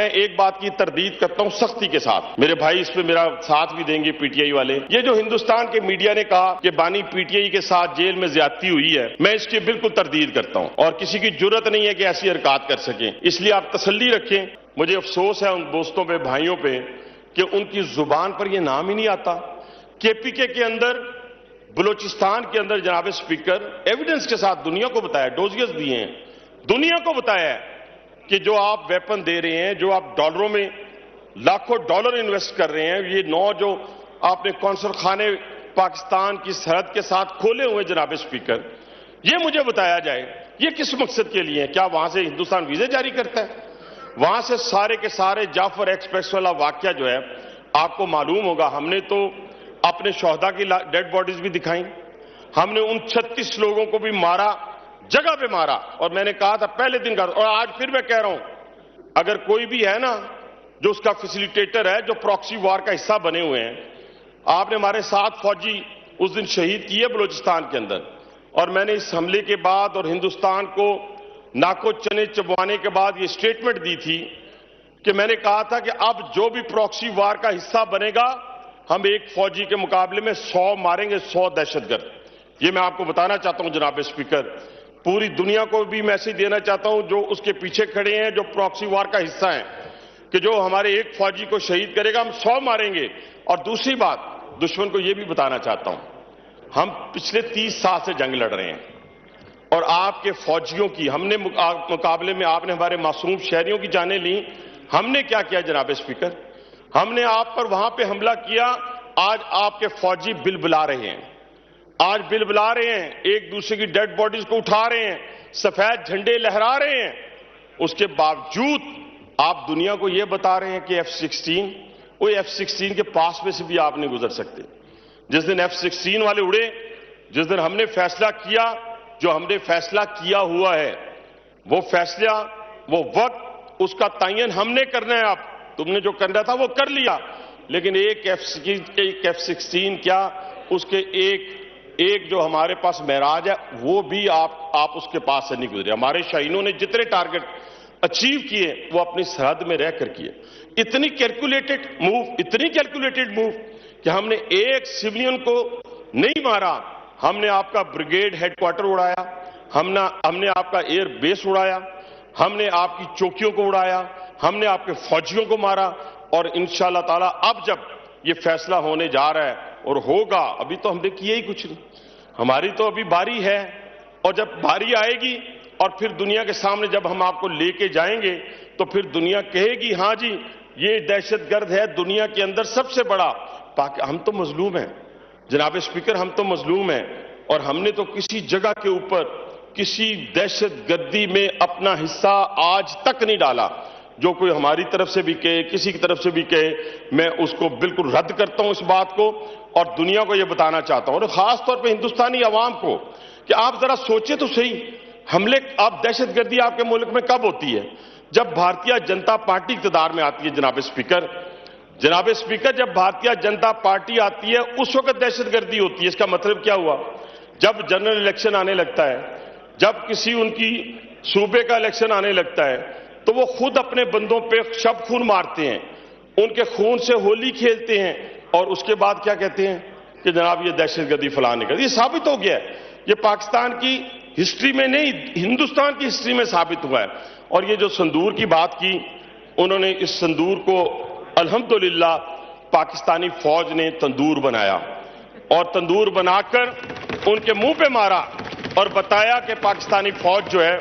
میں ایک بات کی تردید کرتا ہوں سختی کے ساتھ، میرے بھائی اس پہ میرا ساتھ بھی دیں گے پی ٹی آئی والے، یہ جو ہندوستان کے میڈیا نے کہا کہ بانی پی ٹی آئی کے ساتھ جیل میں زیادتی ہوئی ہے، میں اس کی بالکل تردید کرتا ہوں اور کسی کی جرت نہیں ہے کہ ایسی حرکات کر سکیں، اس لیے آپ تسلی رکھیں۔ مجھے افسوس ہے ان دوستوں پہ، بھائیوں پہ، کہ ان کی زبان پر یہ نام ہی نہیں آتا۔ کے پی کے اندر، بلوچستان کے اندر جناب اسپیکر ایویڈنس کے ساتھ دنیا کو بتایا، ڈوزیز دیے ہیں، دنیا کو بتایا ہے کہ جو آپ ویپن دے رہے ہیں، جو آپ ڈالروں میں لاکھوں ڈالر انویسٹ کر رہے ہیں، یہ 9 جو آپ نے قونصل خانے پاکستان کی سرحد کے ساتھ کھولے ہوئے جناب اسپیکر، یہ مجھے بتایا جائے یہ کس مقصد کے لیے ہے؟ کیا وہاں سے ہندوستان ویزے جاری کرتا ہے؟ وہاں سے سارے کے سارے جعفر ایکسپریس والا واقعہ جو ہے آپ کو معلوم ہوگا، ہم نے تو اپنے شہداء کی ڈیڈ باڈیز بھی دکھائیں، ہم نے ان 36 لوگوں کو بھی مارا، جگہ پہ مارا، اور میں نے کہا تھا پہلے دن کا، اور آج پھر میں کہہ رہا ہوں اگر کوئی بھی ہے نا جو اس کا فیسیلیٹیٹر ہے، جو پراکسی وار کا حصہ بنے ہوئے ہیں، آپ نے ہمارے 7 فوجی اس دن شہید کیے بلوچستان کے اندر، اور میں نے اس حملے کے بعد اور ہندوستان کو ناکو چنے چبوانے کے بعد یہ سٹیٹمنٹ دی تھی کہ میں نے کہا تھا کہ اب جو بھی پراکسی وار کا حصہ بنے گا ہم ایک فوجی کے مقابلے میں 100 ماریں گے، 100 دہشت گرد۔ یہ میں آپ کو بتانا چاہتا ہوں جناب اسپیکر، پوری دنیا کو بھی میسج دینا چاہتا ہوں جو اس کے پیچھے کھڑے ہیں، جو پراکسی وار کا حصہ ہیں، کہ جو ہمارے ایک فوجی کو شہید کرے گا ہم 100 ماریں گے۔ اور دوسری بات دشمن کو یہ بھی بتانا چاہتا ہوں، ہم پچھلے 30 سال سے جنگ لڑ رہے ہیں، اور آپ کے فوجیوں کی ہم نے مقابلے میں آپ نے ہمارے معصوم شہریوں کی جانیں لیں، ہم نے کیا کیا جناب اسپیکر؟ ہم نے آپ پر وہاں پہ حملہ کیا، آج آپ کے فوجی بل بلا رہے ہیں، آج بل بلا رہے ہیں، ایک دوسرے کی ڈیڈ باڈیز کو اٹھا رہے ہیں، سفید جھنڈے لہرا رہے ہیں، اس کے باوجود آپ دنیا کو یہ بتا رہے ہیں کہ F-16، وہ F-16 کے پاس میں سے بھی آپ نہیں گزر سکتے۔ جس دن F-16 والے اڑے، جس دن ہم نے فیصلہ کیا، جو ہم نے فیصلہ کیا ہوا ہے، وہ فیصلہ، وہ وقت، اس کا تعین ہم نے کرنا ہے۔ اب تم نے جو کرنا تھا وہ کر لیا، لیکن ایک F-16 کیا، اس کے ایک جو ہمارے پاس معراج ہے وہ بھی آپ اس کے پاس سے نہیں گزرے۔ ہمارے شاہینوں نے جتنے ٹارگٹ اچیو کیے وہ اپنی سرحد میں رہ کر کیے۔ اتنی کیلکولیٹڈ موو کہ ہم نے ایک سیویلین کو نہیں مارا، ہم نے آپ کا بریگیڈ ہیڈ کوارٹر اڑایا، ہم نے آپ کا ایئر بیس اڑایا، ہم نے آپ کی چوکیوں کو اڑایا، ہم نے آپ کے فوجیوں کو مارا، اور انشاءاللہ تعالی اب جب یہ فیصلہ ہونے جا رہا ہے اور ہوگا، ابھی تو ہم نے کیا ہی کچھ نہیں، ہماری تو ابھی باری ہے، اور جب باری آئے گی اور پھر دنیا کے سامنے جب ہم آپ کو لے کے جائیں گے تو پھر دنیا کہے گی ہاں جی یہ دہشت گرد ہے دنیا کے اندر سب سے بڑا۔ ہم تو مظلوم ہیں جناب اسپیکر، ہم تو مظلوم ہیں، اور ہم نے تو کسی جگہ کے اوپر کسی دہشت گردی میں اپنا حصہ آج تک نہیں ڈالا۔ جو کوئی ہماری طرف سے بھی کہے، کسی کی طرف سے بھی کہے، میں اس کو بالکل رد کرتا ہوں اس بات کو، اور دنیا کو یہ بتانا چاہتا ہوں، اور خاص طور پہ ہندوستانی عوام کو، کہ آپ ذرا سوچیں تو صحیح، حملے، آپ دہشت گردی آپ کے ملک میں کب ہوتی ہے؟ جب بھارتیہ جنتا پارٹی اقتدار میں آتی ہے جناب اسپیکر، جب بھارتیہ جنتا پارٹی آتی ہے اس وقت دہشت گردی ہوتی ہے۔ اس کا مطلب کیا ہوا؟ جب جنرل الیکشن آنے لگتا ہے، جب کسی ان کی صوبے کا الیکشن آنے لگتا ہے، تو وہ خود اپنے بندوں پہ شب خون مارتے ہیں، ان کے خون سے ہولی کھیلتے ہیں، اور اس کے بعد کیا کہتے ہیں کہ جناب یہ دہشت گردی فلانے کا۔ یہ ثابت ہو گیا ہے، یہ پاکستان کی ہسٹری میں نہیں، ہندوستان کی ہسٹری میں ثابت ہوا ہے۔ اور یہ جو صندور کی بات کی، انہوں نے اس صندور کو الحمدللہ پاکستانی فوج نے تندور بنایا، اور تندور بنا کر ان کے منہ پہ مارا اور بتایا کہ پاکستانی فوج جو ہے۔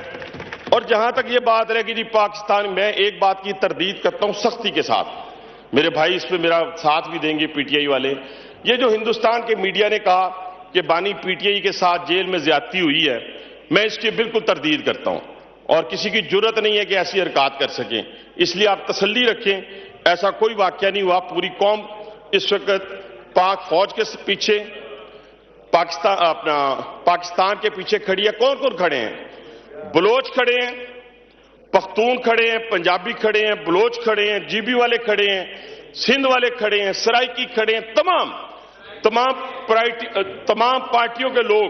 اور جہاں تک یہ بات رہے کہ جی پاکستان، میں ایک بات کی تردید کرتا ہوں سختی کے ساتھ، میرے بھائی اس پہ میرا ساتھ بھی دیں گے پی ٹی آئی والے، یہ جو ہندوستان کے میڈیا نے کہا کہ بانی پی ٹی آئی کے ساتھ جیل میں زیادتی ہوئی ہے، میں اس کی بالکل تردید کرتا ہوں، اور کسی کی جرت نہیں ہے کہ ایسی حرکات کر سکیں، اس لیے آپ تسلی رکھیں، ایسا کوئی واقعہ نہیں ہوا۔ پوری قوم اس وقت پاک فوج کے پیچھے، پاکستان کے پیچھے کھڑی ہے۔ کون کون کھڑے ہیں؟ بلوچ کھڑے ہیں، پختون کھڑے ہیں، پنجابی کھڑے ہیں، بلوچ کھڑے ہیں، جی بی والے کھڑے ہیں، سندھ والے کھڑے ہیں، سرائکی کھڑے ہیں، تمام پارٹیوں کے لوگ،